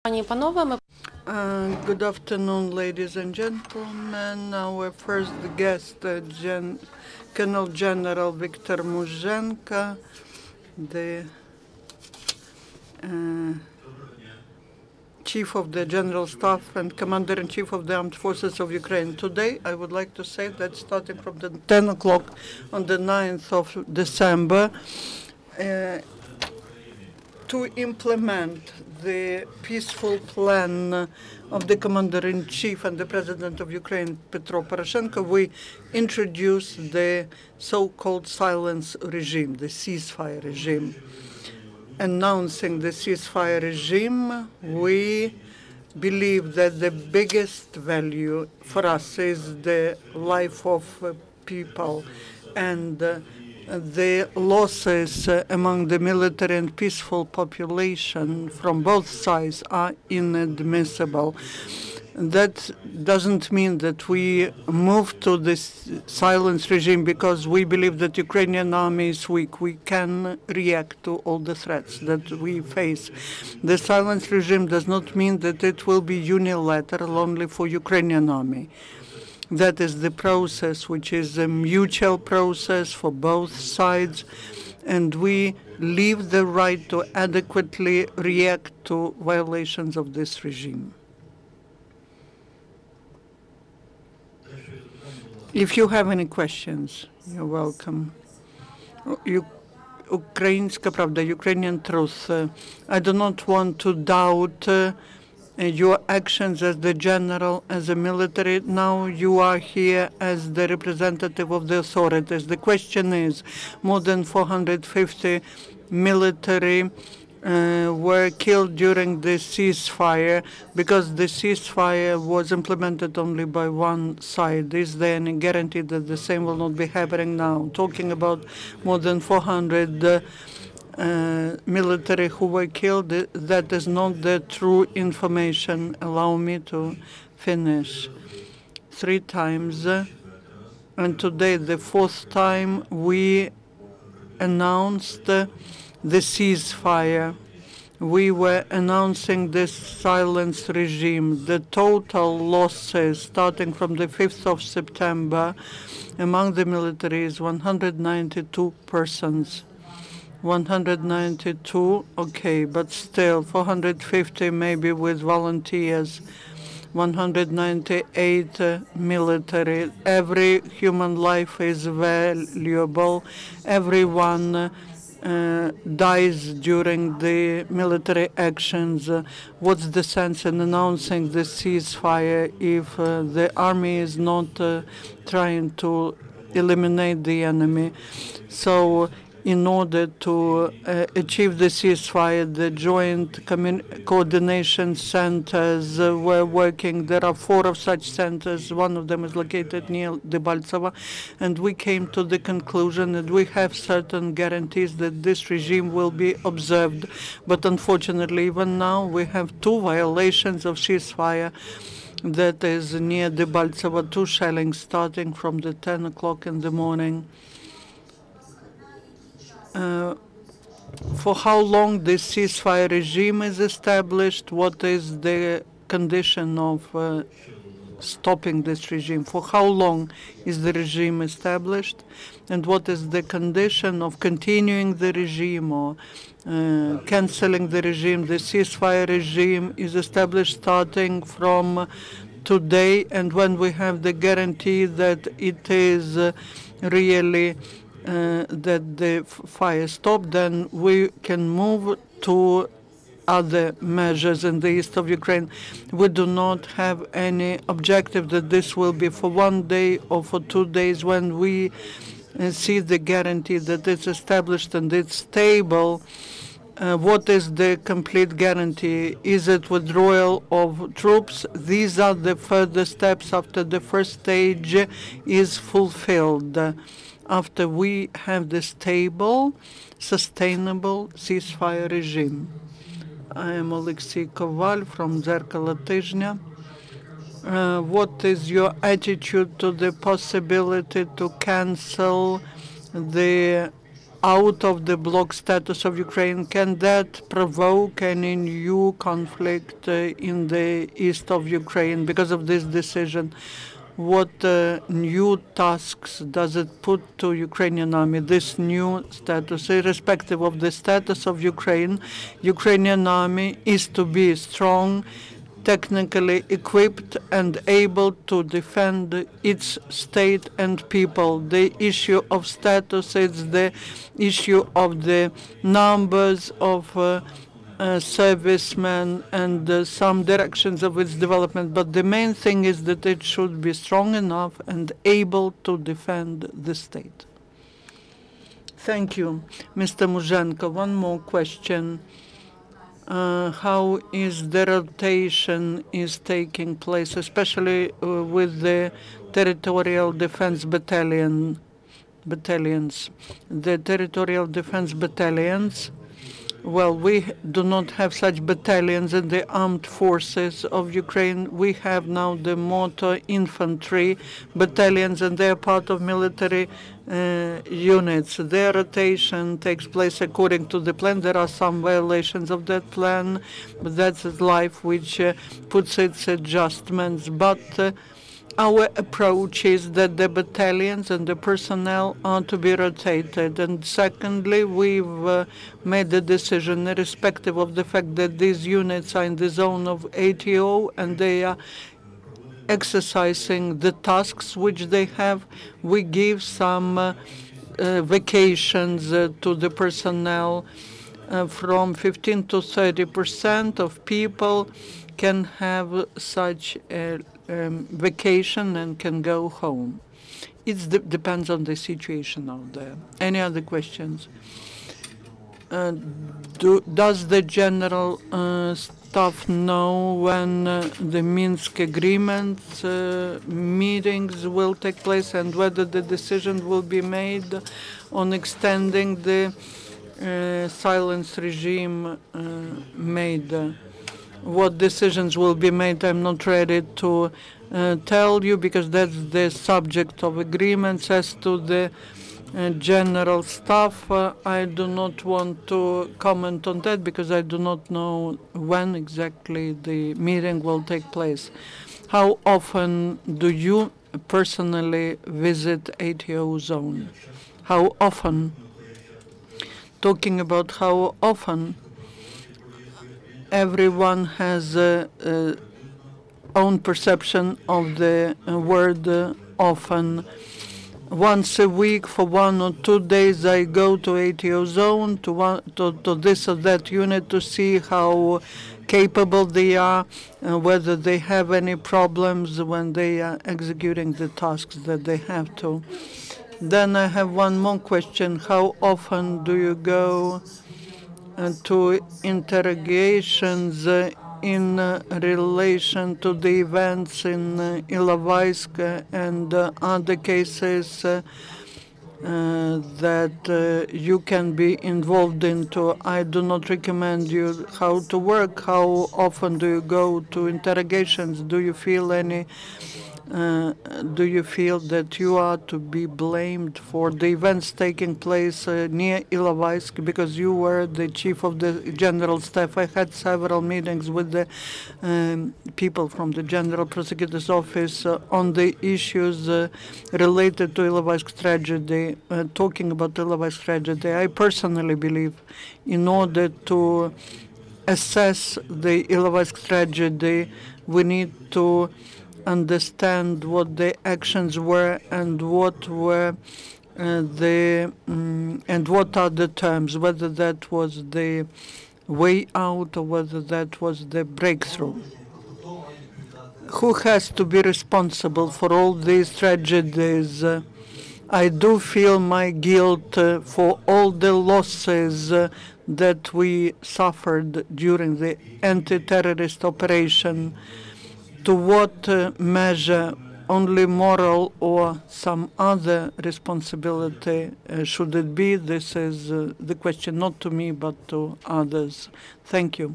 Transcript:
Good afternoon, ladies and gentlemen. Our first guest, Colonel General Viktor Muzhenko, the Chief of the General Staff and Commander-in-Chief of the Armed Forces of Ukraine. Today, I would like to say that starting from the 10 o'clock on the 9th of December, to implement the peaceful plan of the Commander-in-Chief and the President of Ukraine, Petro Poroshenko, we introduced the so-called silence regime, the ceasefire regime. Announcing the ceasefire regime, we believe that the biggest value for us is the life of people, and the losses among the military and peaceful population from both sides are inadmissible. That doesn't mean that we move to this silence regime because we believe that Ukrainian army is weak. We can react to all the threats that we face. The silence regime does not mean that it will be unilateral only for Ukrainian army. That is the process, which is a mutual process for both sides, and we leave the right to adequately react to violations of this regime. If you have any questions, you're welcome. Ukrainska Pravda, Ukrainian truth. I do not want to doubt your actions as the general, as a military. Now you are here as the representative of the authorities. The question is, more than 450 military were killed during the ceasefire because the ceasefire was implemented only by one side. Is there any guarantee that the same will not be happening now? Talking about more than 400 military who were killed, that is not the true information. Allow me to finish. 3 times, and today the 4th time, we announced the ceasefire. We were announcing this silence regime. The total losses starting from the 5th of September among the military is 192 persons. 192, okay, but still 450 maybe with volunteers, 198 military. Every human life is valuable. Everyone dies during the military actions. What's the sense in announcing the ceasefire if the army is not trying to eliminate the enemy? So in order to achieve the ceasefire, the joint coordination centers were working. There are 4 of such centers. One of them is located near Debaltseva, and we came to the conclusion that we have certain guarantees that this regime will be observed. But unfortunately, even now, we have 2 violations of ceasefire. That is near Debaltseva, 2 shelling starting from the 10 o'clock in the morning. For how long this ceasefire regime is established? What is the condition of stopping this regime? For how long is the regime established? And what is the condition of continuing the regime or canceling the regime? The ceasefire regime is established starting from today, and when we have the guarantee that it is really that the fire stopped, then we can move to other measures in the east of Ukraine. We do not have any objective that this will be for 1 day or for 2 days. When we see the guarantee that it's established and it's stable, what is the complete guarantee? Is it withdrawal of troops? These are the further steps after the first stage is fulfilled. After we have the stable, sustainable ceasefire regime. I am Alexei Koval from Zerkalo Tizhnya. What is your attitude to the possibility to cancel the out of the bloc status of Ukraine, can that provoke any new conflict in the east of Ukraine because of this decision? What new tasks does it put to Ukrainian army, this new status? Irrespective of the status of Ukraine, Ukrainian army is to be strong, technically equipped and able to defend its state and people. The issue of status is the issue of the numbers of servicemen and some directions of its development, but the main thing is that it should be strong enough and able to defend the state. Thank you, Mr. Muzhenko. One more question. How is the rotation is taking place, especially with the territorial defense battalions? The territorial defense battalions, well, we do not have such battalions in the armed forces of Ukraine. We have now the motor infantry battalions, and they are part of military units. Their rotation takes place according to the plan. There are some violations of that plan, but that's life which puts its adjustments. But our approach is that the battalions and the personnel are to be rotated. And secondly, we've made the decision, irrespective of the fact that these units are in the zone of ATO and they are exercising the tasks which they have, we give some vacations to the personnel. From 15 to 30% of people can have such a vacation and can go home. It depends on the situation out there. Any other questions? Does the general staff know when the Minsk agreement meetings will take place and whether the decision will be made on extending the silence regime made? What decisions will be made, I'm not ready to tell you, because that's the subject of agreements. As to the general staff, I do not want to comment on that because I do not know when exactly the meeting will take place. How often do you personally visit ATO zone? How often? Talking about how often, everyone has own perception of the word often. Once a week for 1 or 2 days, I go to ATO zone, to this or that unit to see how capable they are, whether they have any problems when they are executing the tasks that they have to. Then I have one more question. How often do you go to interrogations in relation to the events in Ilovaisk and other cases that you can be involved into? I do not recommend you how to work. How often do you go to interrogations? Do you feel any do you feel that you are to be blamed for the events taking place near Ilovaisk because you were the chief of the general staff? I had several meetings with the people from the General Prosecutor's Office on the issues related to Ilovaisk tragedy. Talking about Ilovaisk tragedy, I personally believe in order to assess the Ilovaisk tragedy, we need to understand what the actions were and what were and what are the terms, whether that was the way out or whether that was the breakthrough. Who has to be responsible for all these tragedies? I do feel my guilt for all the losses that we suffered during the anti-terrorist operation. To what measure, only moral or some other responsibility should it be? This is the question not to me but to others. Thank you.